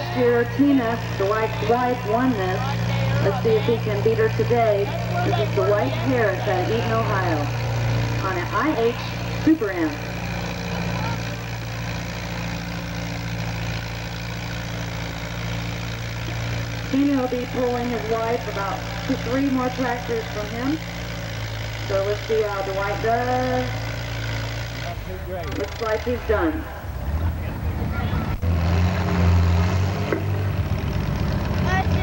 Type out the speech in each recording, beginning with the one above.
last year, Tina, Dwight's wife, won this. Let's see if he can beat her today. This is the White Parrots out of Eaton, Ohio, on an IH Super M. Tina will be pulling his wife about 2-3 more tractors from him. So let's see how Dwight does. Looks like he's done.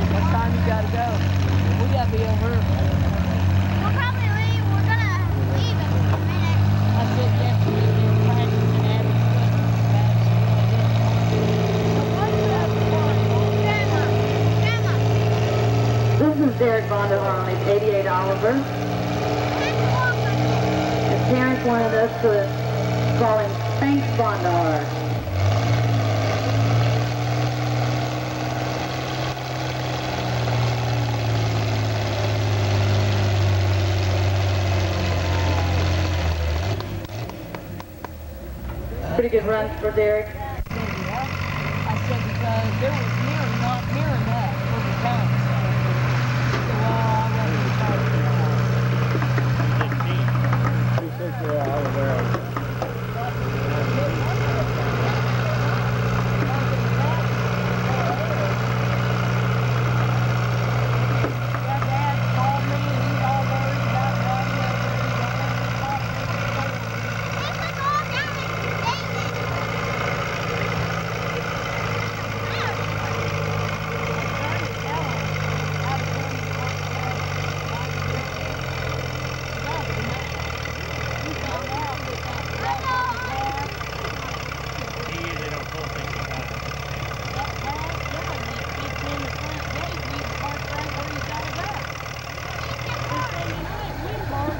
What time you gotta go? We gotta be over. We'll probably leave. We're gonna leave in a minute. I said yesterday we were practicing having This is Derek Vonderhaar on his 88 Oliver. His parents wanted us to call him Thanks Vonderhaar. Pretty good run for Derek. I said because there was not near enough for the time.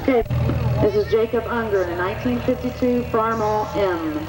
Okay, this is Jacob Unger in a 1952 Farmall M.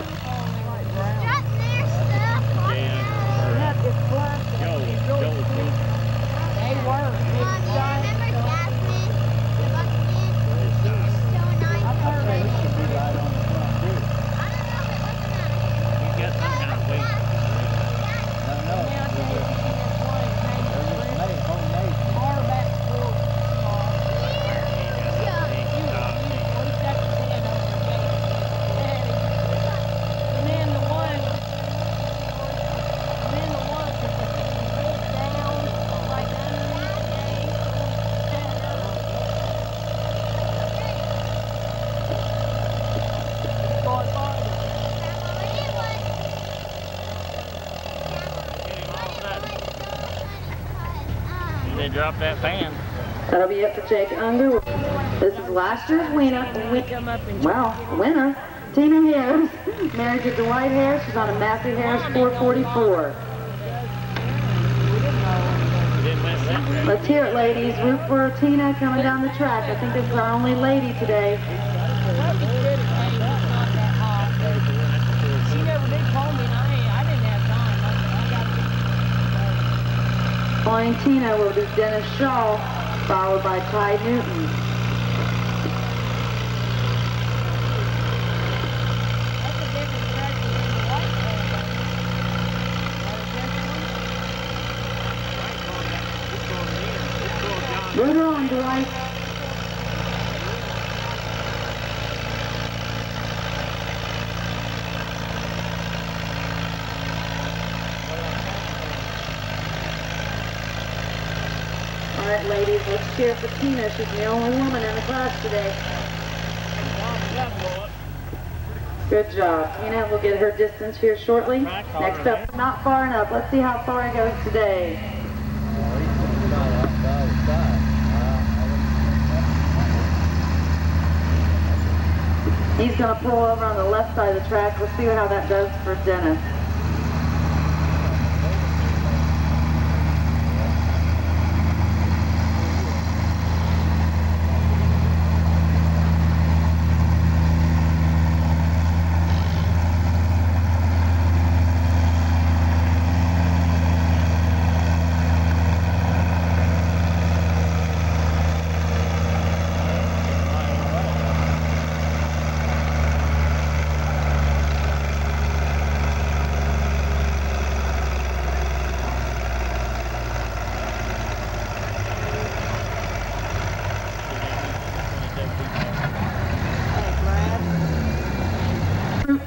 They dropped that fan. That'll be it for Jake Unger. This is last year's winner. Winner. Tina Harris, married to Dwight Harris. She's on a Matthew Harris 444. Let's hear it, ladies. Root for Tina coming down the track. I think this is our only lady today. She never did call me, and I didn't have time. Following Tina will be Dennis Shaw, followed by Ty Newton. Rooter on Dwight. All right, ladies, let's cheer for Tina. She's the only woman in the class today. Good job. Tina will get her distance here shortly. Next up, not far enough. Let's see how far it goes today. He's going to pull over on the left side of the track. Let's see how that does for Dennis.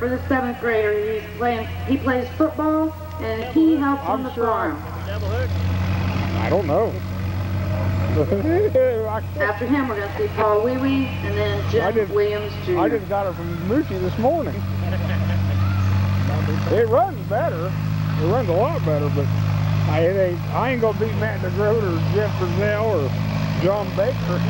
for the 7th grader. He plays football and he helps on the farm. Double hook. I don't know. After him, we're going to see Paul Wee Wee and then Jim Williams Jr. I just got it from Moochie this morning. It runs better. It runs a lot better, but I ain't gonna beat Matt DeGroat or Jeff Brazell or John Baker.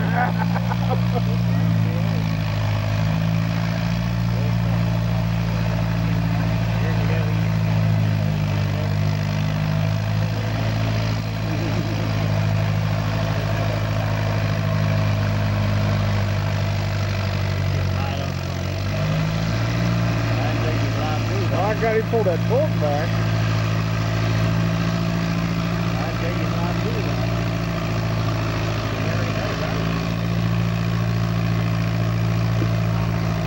I got him pull that bolt back.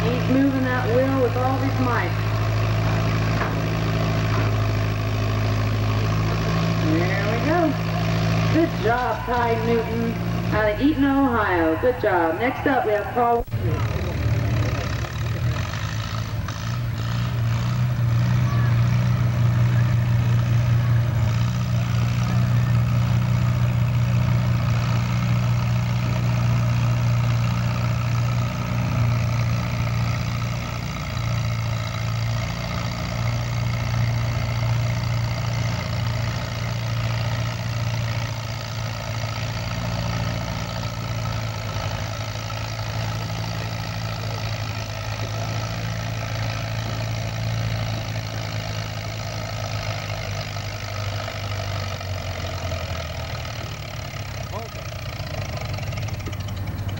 He's moving that wheel with all his might. There we go. Good job, Ty Newton out of Eaton, Ohio. Good job. Next up, we have Paul.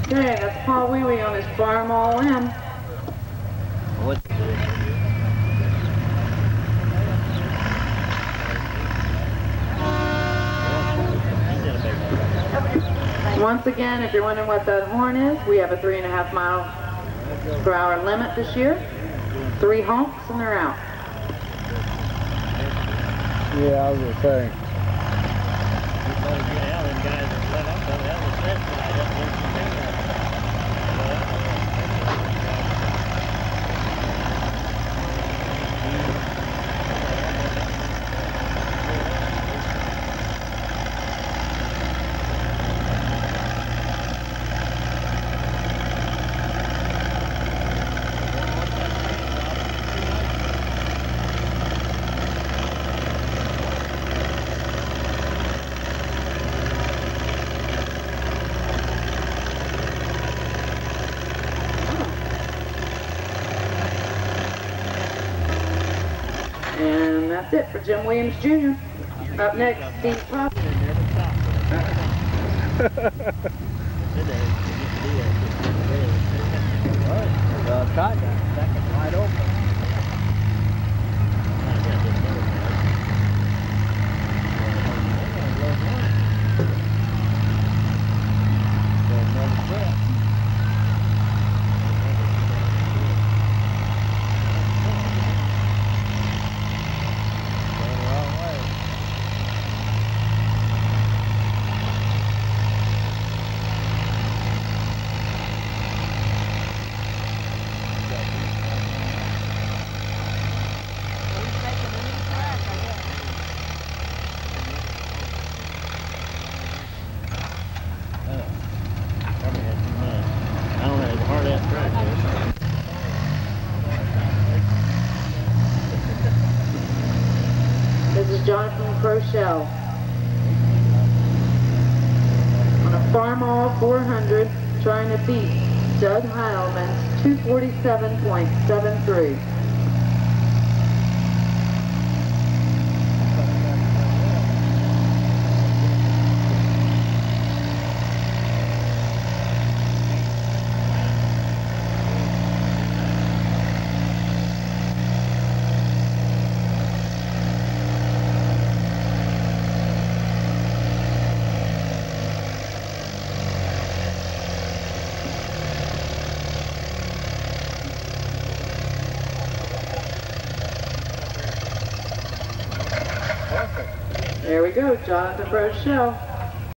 Okay, that's Paul Wee Wee on his farm all in. Once again, if you're wondering what that horn is, we have a 3.5 mile/hour limit this year. 3 honks and they're out. Yeah, I was gonna say. And that's it for Jim Williams Jr. Up next, Steve Pop. Wide open. This is Jonathan Crochelle on a Farm All 400 trying to beat Doug Heilman's 247.73. There we go, Jonathan Rochelle.